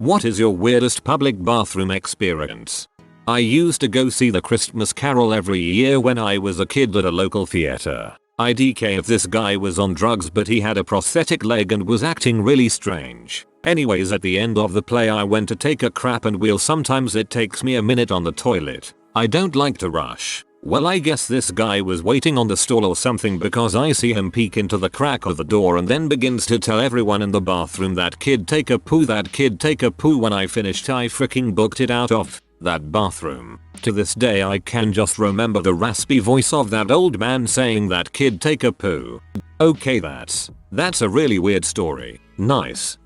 What is your weirdest public bathroom experience? I used to go see the Christmas Carol every year when I was a kid at a local theater. IDK if this guy was on drugs, but he had a prosthetic leg and was acting really strange. Anyways, at the end of the play I went to take a crap, and sometimes it takes me a minute on the toilet. I don't like to rush. Well, I guess this guy was waiting on the stall or something, because I see him peek into the crack of the door and then begins to tell everyone in the bathroom, that kid take a poo, that kid take a poo. When I finished, I freaking booked it out of that bathroom. To this day I can just remember the raspy voice of that old man saying, that kid take a poo. Okay, that's a really weird story. Nice.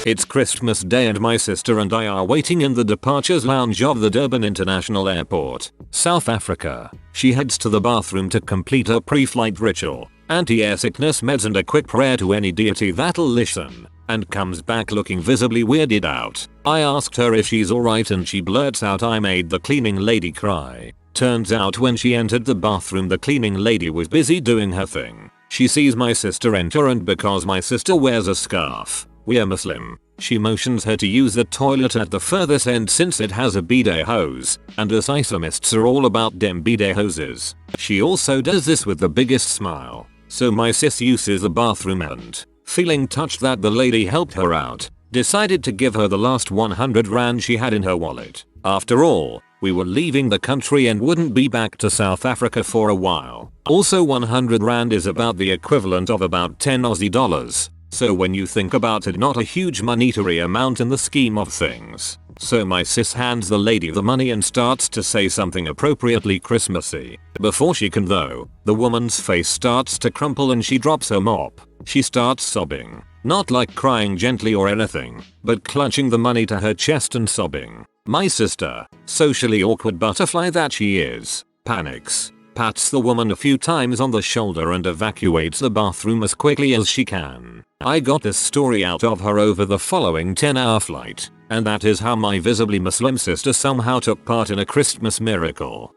It's Christmas Day and my sister and I are waiting in the departures lounge of the Durban International Airport, South Africa. She heads to the bathroom to complete her pre-flight ritual, anti-air sickness meds and a quick prayer to any deity that'll listen, and comes back looking visibly weirded out. I asked her if she's alright and she blurts out, I made the cleaning lady cry. Turns out when she entered the bathroom, the cleaning lady was busy doing her thing. She sees my sister enter, and because my sister wears a scarf, we're Muslim, she motions her to use the toilet at the furthest end since it has a bidet hose, and us Islamists are all about dem bidet hoses. She also does this with the biggest smile. So my sis uses the bathroom and, feeling touched that the lady helped her out, decided to give her the last 100 rand she had in her wallet. After all, we were leaving the country and wouldn't be back to South Africa for a while. Also, 100 rand is about the equivalent of about 10 Aussie dollars. So when you think about it, not a huge monetary amount in the scheme of things. So my sis hands the lady the money and starts to say something appropriately Christmassy. Before she can though, the woman's face starts to crumple and she drops her mop. She starts sobbing. Not like crying gently or anything, but clutching the money to her chest and sobbing. My sister, socially awkward butterfly that she is, panics, pats the woman a few times on the shoulder and evacuates the bathroom as quickly as she can. I got this story out of her over the following 10-hour flight, and that is how my visibly Muslim sister somehow took part in a Christmas miracle.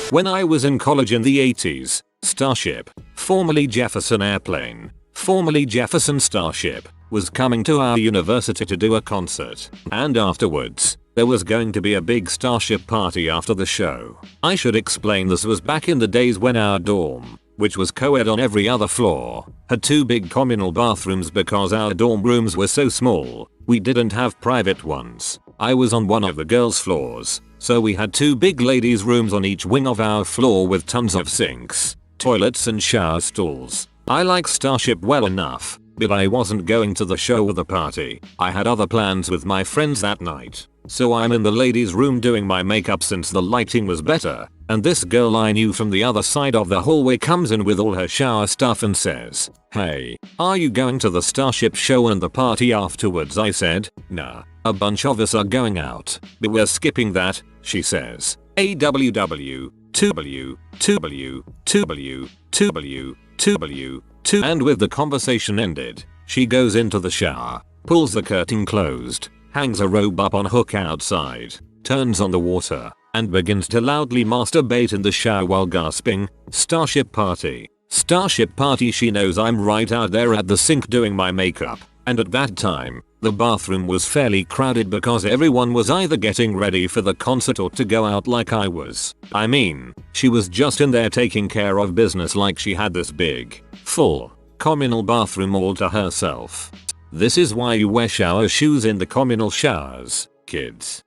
When I was in college in the 80s, Starship, formerly Jefferson Airplane, formerly Jefferson Starship, was coming to our university to do a concert, and afterwards, there was going to be a big Starship party after the show. I should explain this was back in the days when our dorm, which was co-ed on every other floor, had 2 big communal bathrooms because our dorm rooms were so small, we didn't have private ones. I was on one of the girls' floors, so we had 2 big ladies' rooms on each wing of our floor with tons of sinks, toilets and shower stalls. I like Starship well enough, but I wasn't going to the show or the party. I had other plans with my friends that night. So I'm in the ladies' room doing my makeup since the lighting was better, and this girl I knew from the other side of the hallway comes in with all her shower stuff and says, "Hey, are you going to the Starship show and the party afterwards?" I said, "Nah, a bunch of us are going out, but we're skipping that," she says. AWW, 2W, 2W, 2W, 2W, 2W, 2, and with the conversation ended, she goes into the shower, pulls the curtain closed, hangs a robe up on hook outside, turns on the water, and begins to loudly masturbate in the shower while gasping, "Starship party. Starship party." She knows I'm right out there at the sink doing my makeup, and at that time, the bathroom was fairly crowded because everyone was either getting ready for the concert or to go out like I was. I mean, she was just in there taking care of business like she had this big, full, communal bathroom all to herself. This is why you wear shower shoes in the communal showers, kids.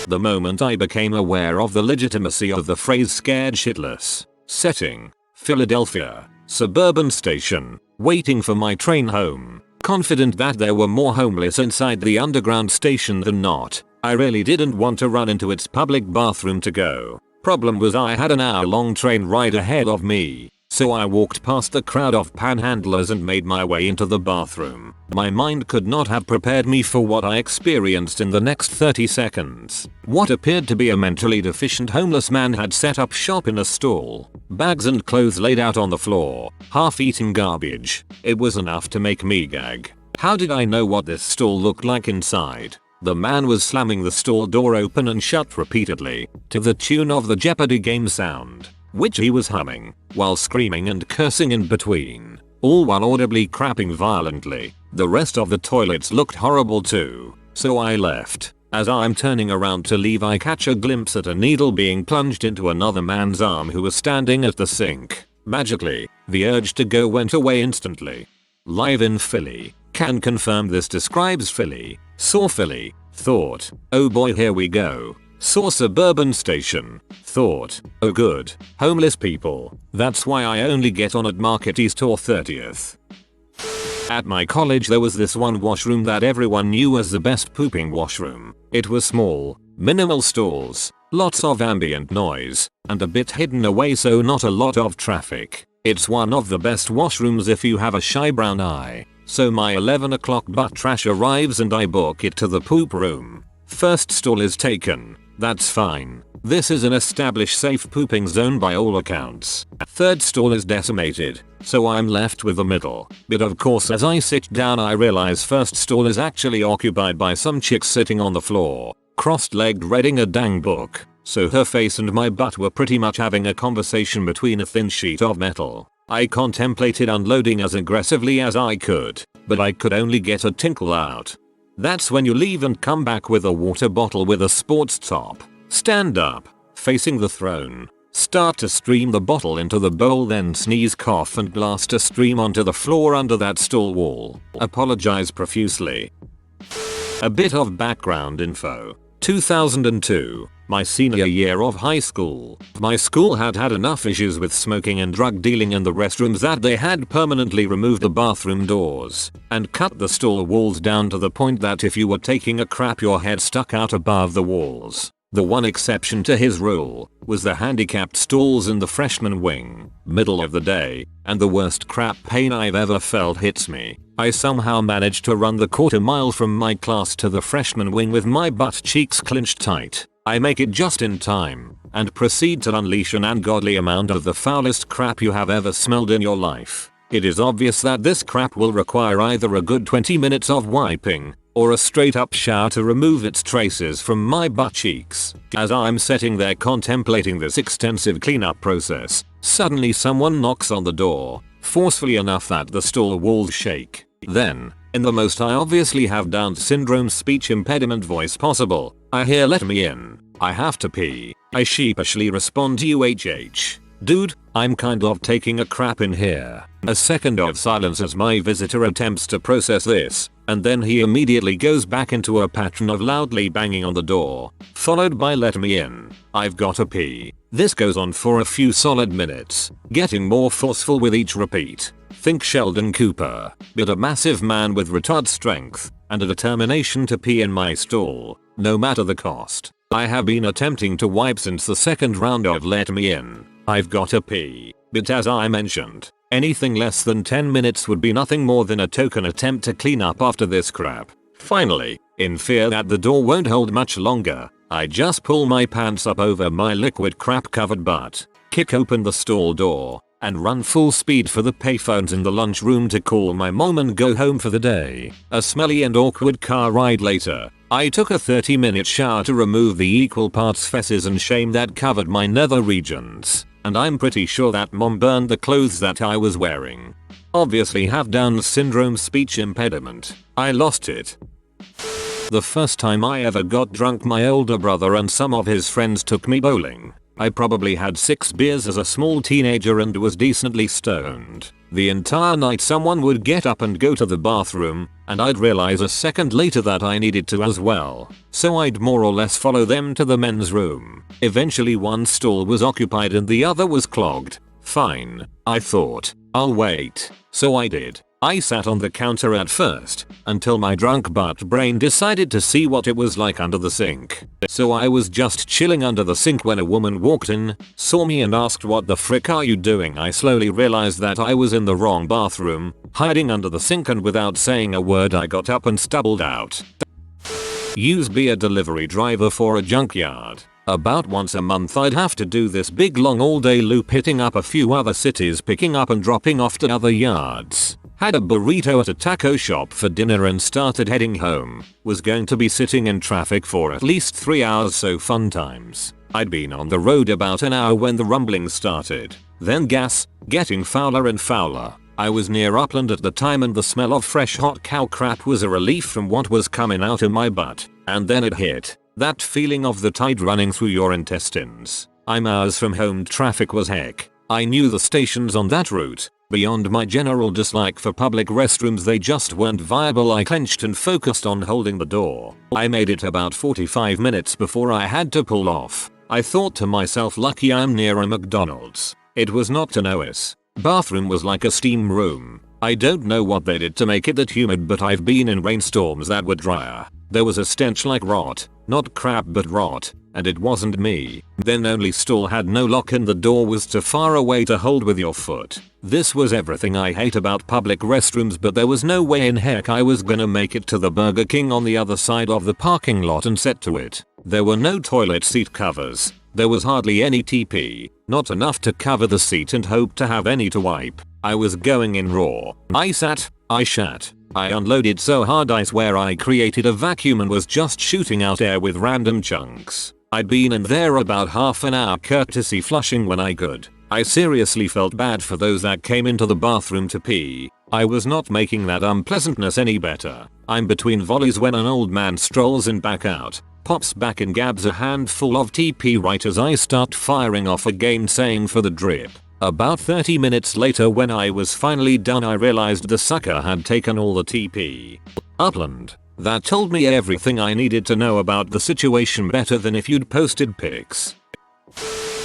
The moment I became aware of the legitimacy of the phrase "scared shitless." Setting: Philadelphia, suburban station, waiting for my train home. Confident that there were more homeless inside the underground station than not, I really didn't want to run into its public bathroom to go. Problem was I had an hour-long train ride ahead of me. So I walked past the crowd of panhandlers and made my way into the bathroom. My mind could not have prepared me for what I experienced in the next 30 seconds. What appeared to be a mentally deficient homeless man had set up shop in a stall. Bags and clothes laid out on the floor, half-eaten garbage. It was enough to make me gag. How did I know what this stall looked like inside? The man was slamming the stall door open and shut repeatedly, to the tune of the Jeopardy game sound, which he was humming, while screaming and cursing in between, all while audibly crapping violently. The rest of the toilets looked horrible too, so I left. As I'm turning around to leave, I catch a glimpse at a needle being plunged into another man's arm who was standing at the sink. Magically, the urge to go went away instantly. Live in Philly. Can confirm this describes Philly. Saw Philly. Thought, oh boy, here we go. Saw suburban station. Thought, oh good. Homeless people. That's why I only get on at Market East or 30th. At my college there was this one washroom that everyone knew as the best pooping washroom. It was small, minimal stalls, lots of ambient noise, and a bit hidden away so not a lot of traffic. It's one of the best washrooms if you have a shy brown eye. So my 11 o'clock butt trash arrives and I book it to the poop room. First stall is taken. That's fine. This is an established safe pooping zone by all accounts. Third stall is decimated, so I'm left with the middle. But of course as I sit down I realize first stall is actually occupied by some chick sitting on the floor, crossed-legged reading a dang book. So her face and my butt were pretty much having a conversation between a thin sheet of metal. I contemplated unloading as aggressively as I could, but I could only get a tinkle out. That's when you leave and come back with a water bottle with a sports top. Stand up, facing the throne. Start to stream the bottle into the bowl, then sneeze, cough and blast a stream onto the floor under that stall wall. Apologize profusely. A bit of background info. 2002, my senior year of high school. My school had enough issues with smoking and drug dealing in the restrooms that they had permanently removed the bathroom doors and cut the stall walls down to the point that if you were taking a crap your head stuck out above the walls. The one exception to his rule was the handicapped stalls in the freshman wing. Middle of the day, and the worst crap pain I've ever felt hits me. I somehow managed to run the quarter-mile from my class to the freshman wing with my butt cheeks clenched tight. I make it just in time, and proceed to unleash an ungodly amount of the foulest crap you have ever smelled in your life. It is obvious that this crap will require either a good 20 minutes of wiping, or a straight up shower to remove its traces from my butt cheeks. As I'm sitting there contemplating this extensive cleanup process, suddenly someone knocks on the door, forcefully enough that the stall walls shake. Then, in the most I obviously have Down syndrome speech impediment voice possible, I hear, "Let me in. I have to pee." I sheepishly respond, "UHH. Dude, I'm kind of taking a crap in here." A second of silence as my visitor attempts to process this, and then he immediately goes back into a pattern of loudly banging on the door, followed by "Let me in. I've got to pee." This goes on for a few solid minutes, getting more forceful with each repeat. Think Sheldon Cooper, but a massive man with retard strength and a determination to pee in my stall, no matter the cost. I have been attempting to wipe since the second round of "Let me in. I've got to pee," but as I mentioned, anything less than 10 minutes would be nothing more than a token attempt to clean up after this crap. Finally, in fear that the door won't hold much longer, I just pull my pants up over my liquid crap covered butt, kick open the stall door, and run full speed for the payphones in the lunchroom to call my mom and go home for the day. A smelly and awkward car ride later, I took a 30-minute shower to remove the equal parts fesses and shame that covered my nether regions, and I'm pretty sure that mom burned the clothes that I was wearing. Obviously have Down syndrome speech impediment. I lost it. The first time I ever got drunk, my older brother and some of his friends took me bowling. I probably had 6 beers as a small teenager and was decently stoned. The entire night someone would get up and go to the bathroom, and I'd realize a second later that I needed to as well. So I'd more or less follow them to the men's room. Eventually one stall was occupied and the other was clogged. Fine, I thought. I'll wait. So I did. I sat on the counter at first, until my drunk butt brain decided to see what it was like under the sink. So I was just chilling under the sink when a woman walked in, saw me and asked, "What the frick are you doing?" I slowly realized that I was in the wrong bathroom, hiding under the sink, and without saying a word I got up and stubbled out. Use be a delivery driver for a junkyard. About once a month I'd have to do this big long all day loop, hitting up a few other cities, picking up and dropping off to other yards. Had a burrito at a taco shop for dinner and started heading home. Was going to be sitting in traffic for at least 3 hours, so fun times. I'd been on the road about an hour when the rumbling started. Then gas, getting fouler and fouler. I was near Upland at the time and the smell of fresh hot cow crap was a relief from what was coming out of my butt. And then it hit. That feeling of the tide running through your intestines. I'm hours from home, traffic was heck. I knew the stations on that route. Beyond my general dislike for public restrooms, they just weren't viable. I clenched and focused on holding the door. I made it about 45 minutes before I had to pull off. I thought to myself, lucky I'm near a McDonald's. It was not an OS. Bathroom was like a steam room. I don't know what they did to make it that humid, but I've been in rainstorms that were drier. There was a stench like rot. Not crap but rot. And it wasn't me. Then only stall had no lock and the door was too far away to hold with your foot. This was everything I hate about public restrooms, but there was no way in heck I was gonna make it to the Burger King on the other side of the parking lot and set to it. There were no toilet seat covers. There was hardly any TP. Not enough to cover the seat and hope to have any to wipe. I was going in raw. I sat. I shat. I unloaded so hard I swear I created a vacuum and was just shooting out air with random chunks. I'd been in there about half an hour courtesy flushing when I could. I seriously felt bad for those that came into the bathroom to pee. I was not making that unpleasantness any better. I'm between volleys when an old man strolls in back out, pops back and grabs a handful of TP right as I start firing off again, saying for the drip. About 30 minutes later, when I was finally done, I realized the sucker had taken all the TP. Upland. That told me everything I needed to know about the situation, better than if you'd posted pics.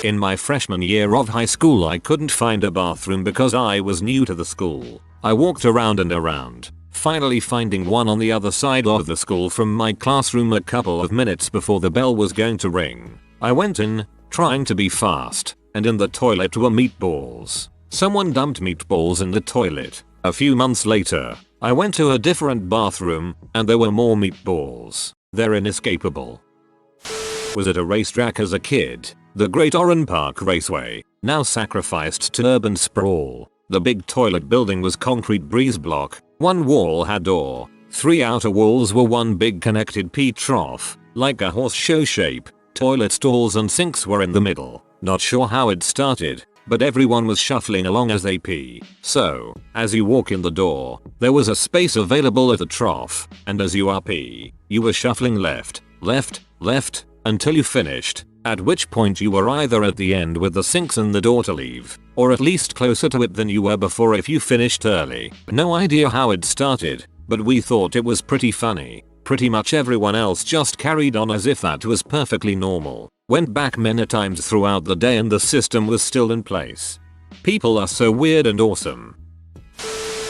In my freshman year of high school, I couldn't find a bathroom because I was new to the school. I walked around and around, finally finding one on the other side of the school from my classroom a couple of minutes before the bell was going to ring. I went in, trying to be fast, and in the toilet were meatballs. Someone dumped meatballs in the toilet. A few months later, I went to a different bathroom, and there were more meatballs. They're inescapable. Was at a racetrack as a kid. The Great Oran Park Raceway, now sacrificed to urban sprawl. The big toilet building was concrete breeze block. One wall had door. 3 outer walls were one big connected pee trough, like a horseshoe shape. Toilet stalls and sinks were in the middle. Not sure how it started, but everyone was shuffling along as they pee. So, as you walk in the door, there was a space available at the trough, and as you are pee, you were shuffling left, left, left, until you finished, at which point you were either at the end with the sinks and the door to leave, or at least closer to it than you were before if you finished early. No idea how it started, but we thought it was pretty funny. Pretty much everyone else just carried on as if that was perfectly normal. Went back many times throughout the day and the system was still in place. People are so weird and awesome.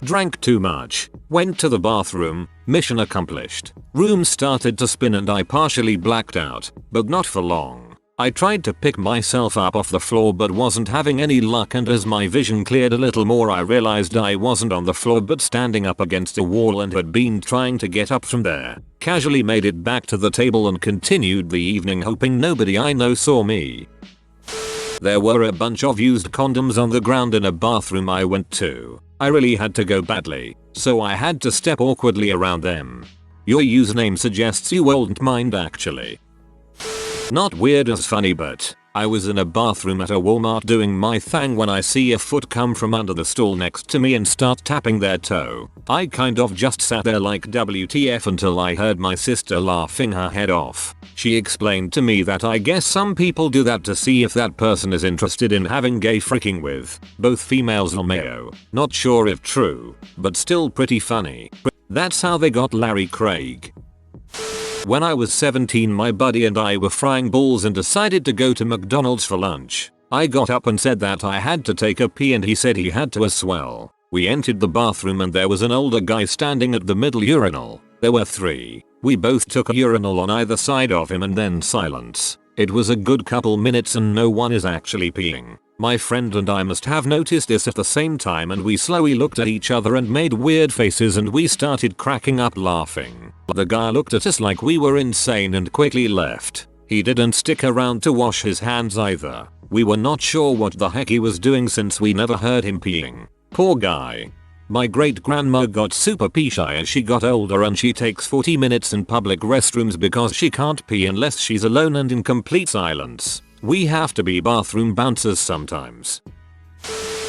Drank too much. Went to the bathroom. Mission accomplished. Room started to spin and I partially blacked out, but not for long. I tried to pick myself up off the floor but wasn't having any luck, and as my vision cleared a little more I realized I wasn't on the floor but standing up against a wall and had been trying to get up from there. Casually made it back to the table and continued the evening hoping nobody I know saw me. There were a bunch of used condoms on the ground in a bathroom I went to. I really had to go badly, so I had to step awkwardly around them. Your username suggests you won't mind actually. Not weird as funny, but I was in a bathroom at a Walmart doing my thing when I see a foot come from under the stall next to me and start tapping their toe. I kind of just sat there like WTF until I heard my sister laughing her head off. She explained to me that I guess some people do that to see if that person is interested in having gay freaking with both females or male. Not sure if true, but still pretty funny. That's how they got Larry Craig. When I was 17, my buddy and I were frying balls and decided to go to McDonald's for lunch. I got up and said that I had to take a pee and he said he had to as well. We entered the bathroom and there was an older guy standing at the middle urinal. There were 3. We both took a urinal on either side of him and then silence. It was a good couple minutes and no one is actually peeing. My friend and I must have noticed this at the same time and we slowly looked at each other and made weird faces and we started cracking up laughing. The guy looked at us like we were insane and quickly left. He didn't stick around to wash his hands either. We were not sure what the heck he was doing since we never heard him peeing. Poor guy. My great grandma got super pee shy as she got older and she takes 40 minutes in public restrooms because she can't pee unless she's alone and in complete silence. We have to be bathroom bouncers sometimes.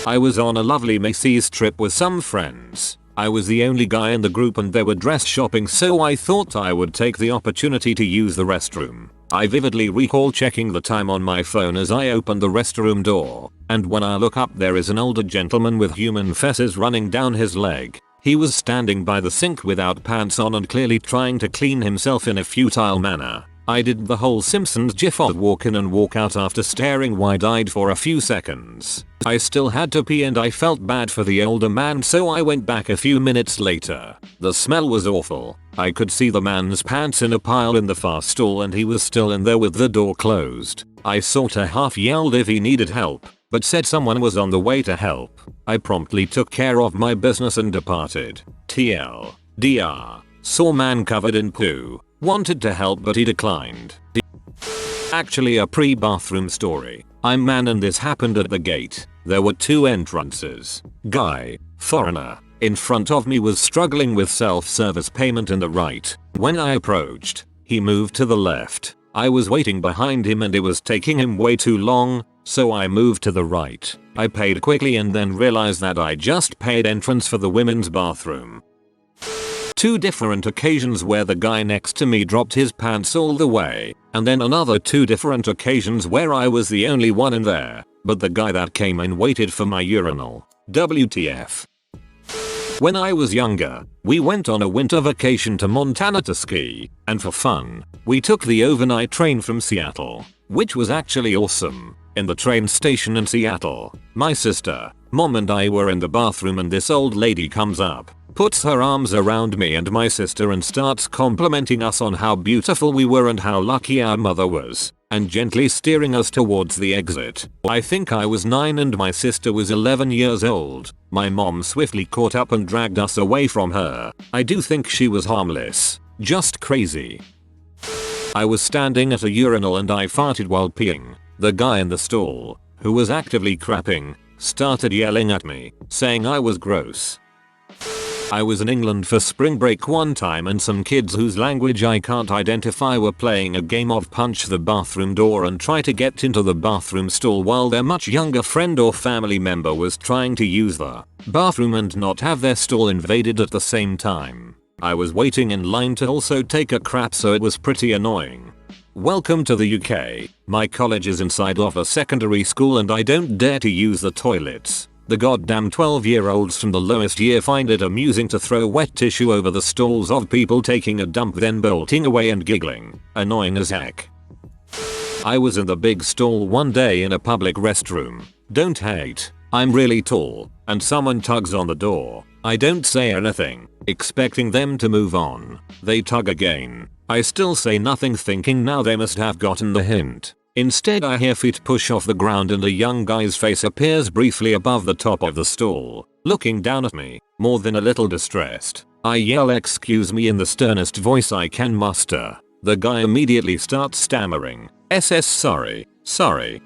I was on a lovely Macy's trip with some friends. I was the only guy in the group and they were dress shopping, so I thought I would take the opportunity to use the restroom. I vividly recall checking the time on my phone as I opened the restroom door, and when I look up there is an older gentleman with human feces running down his leg. He was standing by the sink without pants on and clearly trying to clean himself in a futile manner. I did the whole Simpsons gif of walk in and walk out after staring wide-eyed for a few seconds. I still had to pee and I felt bad for the older man, so I went back a few minutes later. The smell was awful. I could see the man's pants in a pile in the far stall and he was still in there with the door closed. I sorta half yelled if he needed help, but said someone was on the way to help. I promptly took care of my business and departed. TLDR. Saw man covered in poo. Wanted to help but he declined. Actually a pre-bathroom story. I'm man and this happened at the gate. There were two entrances. Guy, foreigner, in front of me was struggling with self-service payment in the right. When I approached, he moved to the left. I was waiting behind him and it was taking him way too long, so I moved to the right. I paid quickly and then realized that I just paid entrance for the women's bathroom. Two different occasions where the guy next to me dropped his pants all the way, and then another two different occasions where I was the only one in there, but the guy that came in waited for my urinal. WTF. When I was younger, we went on a winter vacation to Montana to ski, and for fun, we took the overnight train from Seattle, which was actually awesome. In the train station in Seattle, my sister, mom and I were in the bathroom and this old lady comes up, puts her arms around me and my sister and starts complimenting us on how beautiful we were and how lucky our mother was, and gently steering us towards the exit. I think I was 9 and my sister was 11 years old. My mom swiftly caught up and dragged us away from her. I do think she was harmless, just crazy. I was standing at a urinal and I farted while peeing. The guy in the stall, who was actively crapping, started yelling at me, saying I was gross. I was in England for spring break one time and some kids whose language I can't identify were playing a game of punch the bathroom door and try to get into the bathroom stall while their much younger friend or family member was trying to use the bathroom and not have their stall invaded at the same time. I was waiting in line to also take a crap, so it was pretty annoying. Welcome to the UK. My college is inside of a secondary school and I don't dare to use the toilets. The goddamn 12-year-olds from the lowest year find it amusing to throw wet tissue over the stalls of people taking a dump then bolting away and giggling. Annoying as heck. I was in the big stall one day in a public restroom. Don't hate. I'm really tall, and someone tugs on the door. I don't say anything, expecting them to move on. They tug again. I still say nothing, thinking now they must have gotten the hint. Instead I hear feet push off the ground and a young guy's face appears briefly above the top of the stall, looking down at me, more than a little distressed. I yell excuse me in the sternest voice I can muster. The guy immediately starts stammering, sorry, sorry.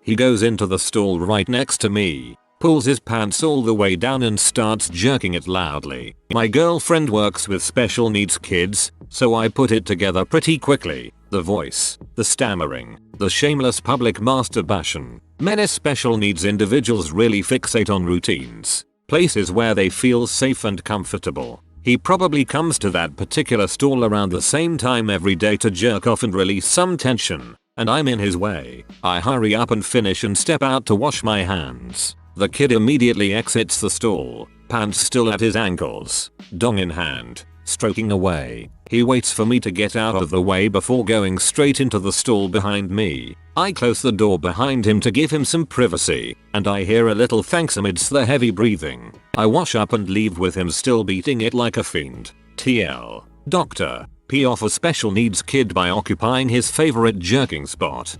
He goes into the stall right next to me, pulls his pants all the way down and starts jerking it loudly. My girlfriend works with special needs kids, so I put it together pretty quickly. The voice, the stammering, the shameless public masturbation. Many special needs individuals really fixate on routines, places where they feel safe and comfortable. He probably comes to that particular stall around the same time every day to jerk off and release some tension, and I'm in his way. I hurry up and finish and step out to wash my hands. The kid immediately exits the stall, pants still at his ankles, dong in hand, stroking away. He waits for me to get out of the way before going straight into the stall behind me. I close the door behind him to give him some privacy, and I hear a little thanks amidst the heavy breathing. I wash up and leave with him still beating it like a fiend. TL. Doctor. Pee off a special needs kid by occupying his favorite jerking spot.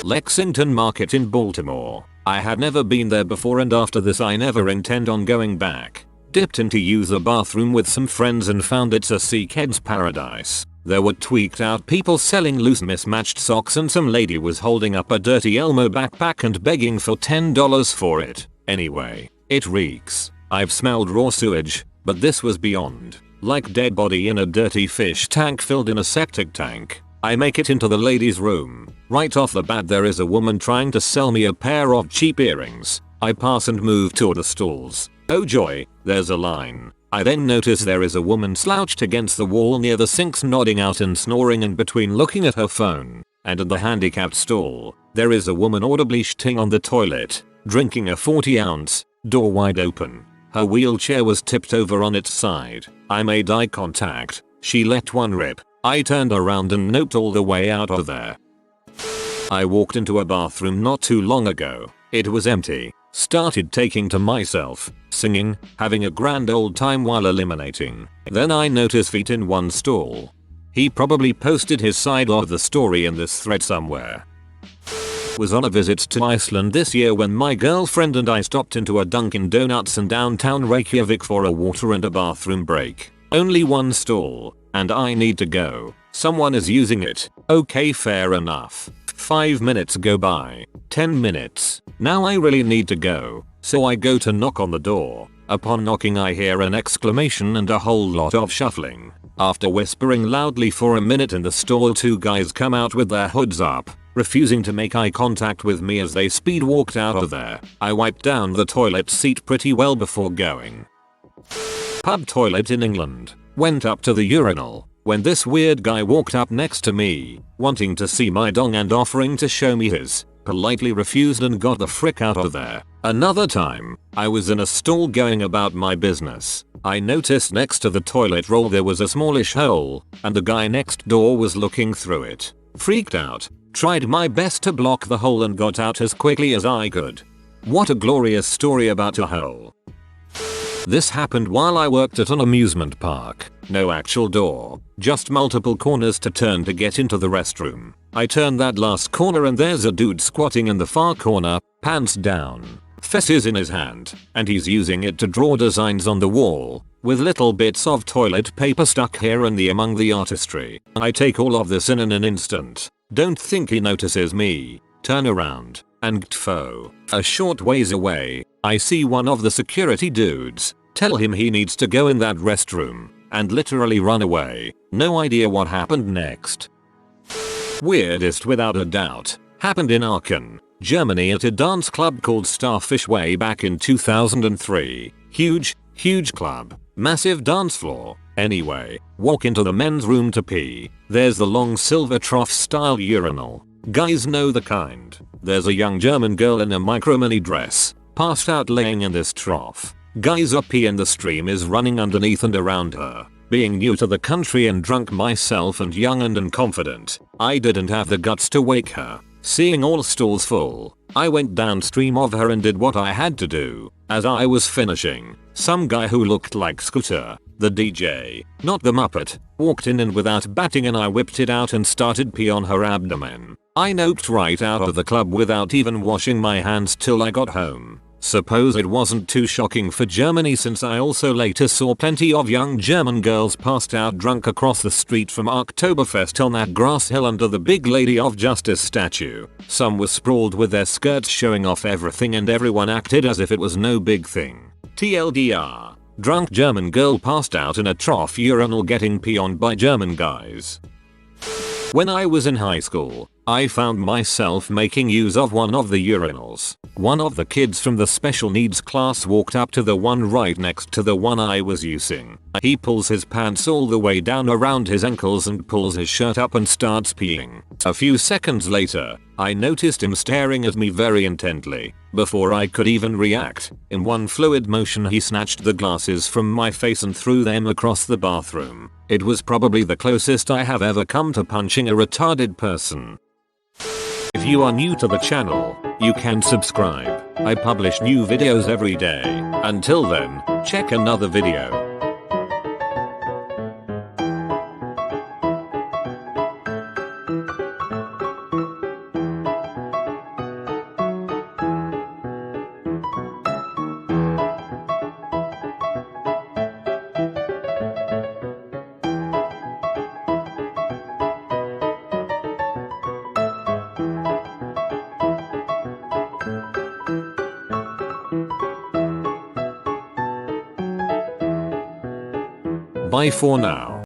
Lexington Market in Baltimore. I had never been there before and after this I never intend on going back. Dipped in to use the bathroom with some friends and found it's a sickhead's paradise. There were tweaked out people selling loose mismatched socks and some lady was holding up a dirty Elmo backpack and begging for $10 for it. Anyway, it reeks. I've smelled raw sewage, but this was beyond. Like dead body in a dirty fish tank filled in a septic tank. I make it into the ladies' room. Right off the bat there is a woman trying to sell me a pair of cheap earrings. I pass and move toward the stalls. Oh joy, there's a line. I then notice there is a woman slouched against the wall near the sinks nodding out and snoring in between looking at her phone. And in the handicapped stall, there is a woman audibly shitting on the toilet, drinking a 40-ounce, door wide open. Her wheelchair was tipped over on its side. I made eye contact. She let one rip. I turned around and noped all the way out of there. I walked into a bathroom not too long ago. It was empty. Started taking to myself, singing, having a grand old time while eliminating. Then I noticed feet in one stall. He probably posted his side of the story in this thread somewhere. Was on a visit to Iceland this year when my girlfriend and I stopped into a Dunkin' Donuts in downtown Reykjavik for a water and a bathroom break. Only one stall, and I need to go. Someone is using it. Okay, fair enough. 5 minutes go by. 10 minutes. Now I really need to go. So I go to knock on the door. Upon knocking I hear an exclamation and a whole lot of shuffling. After whispering loudly for a minute in the stall, two guys come out with their hoods up, refusing to make eye contact with me as they speed walked out of there. I wiped down the toilet seat pretty well before going. Pub toilet in England. Went up to the urinal when this weird guy walked up next to me, wanting to see my dong and offering to show me his. Politely refused and got the frick out of there. Another time, I was in a stall going about my business. I noticed next to the toilet roll there was a smallish hole, and the guy next door was looking through it. Freaked out, tried my best to block the hole and got out as quickly as I could. What a glorious story about a hole. This happened while I worked at an amusement park. No actual door, just multiple corners to turn to get into the restroom. I turn that last corner and there's a dude squatting in the far corner, pants down, fesses in his hand, and he's using it to draw designs on the wall, with little bits of toilet paper stuck here and there among the artistry. I take all of this in an instant. Don't think he notices me. Turn around, and gtfo. A short ways away, I see one of the security dudes. Tell him he needs to go in that restroom, and literally run away. No idea what happened next. Weirdest without a doubt happened in Aachen, Germany at a dance club called Starfish way back in 2003. Huge club, massive dance floor. Anyway, walk into the men's room to pee. There's the long silver trough style urinal. Guys know the kind. There's a young German girl in a micro mini dress, passed out laying in this trough. Guys up pee and the stream is running underneath and around her. Being new to the country and drunk myself and young and unconfident, I didn't have the guts to wake her. Seeing all stalls full, I went downstream of her and did what I had to do. As I was finishing, some guy who looked like Scooter, the DJ, not the Muppet, walked in and without batting an eye whipped it out and started pee on her abdomen. I noped right out of the club without even washing my hands till I got home. Suppose it wasn't too shocking for Germany since I also later saw plenty of young German girls passed out drunk across the street from Oktoberfest on that grass hill under the big Lady of Justice statue. Some were sprawled with their skirts showing off everything and everyone acted as if it was no big thing. TLDR. Drunk German girl passed out in a trough urinal getting pee on by German guys. When I was in high school, I found myself making use of one of the urinals. One of the kids from the special needs class walked up to the one right next to the one I was using. He pulls his pants all the way down around his ankles and pulls his shirt up and starts peeing. A few seconds later, I noticed him staring at me very intently. Before I could even react, in one fluid motion he snatched the glasses from my face and threw them across the bathroom. It was probably the closest I have ever come to punching a retarded person. If you are new to the channel, you can subscribe. I publish new videos every day. Until then, check another video. Bye for now.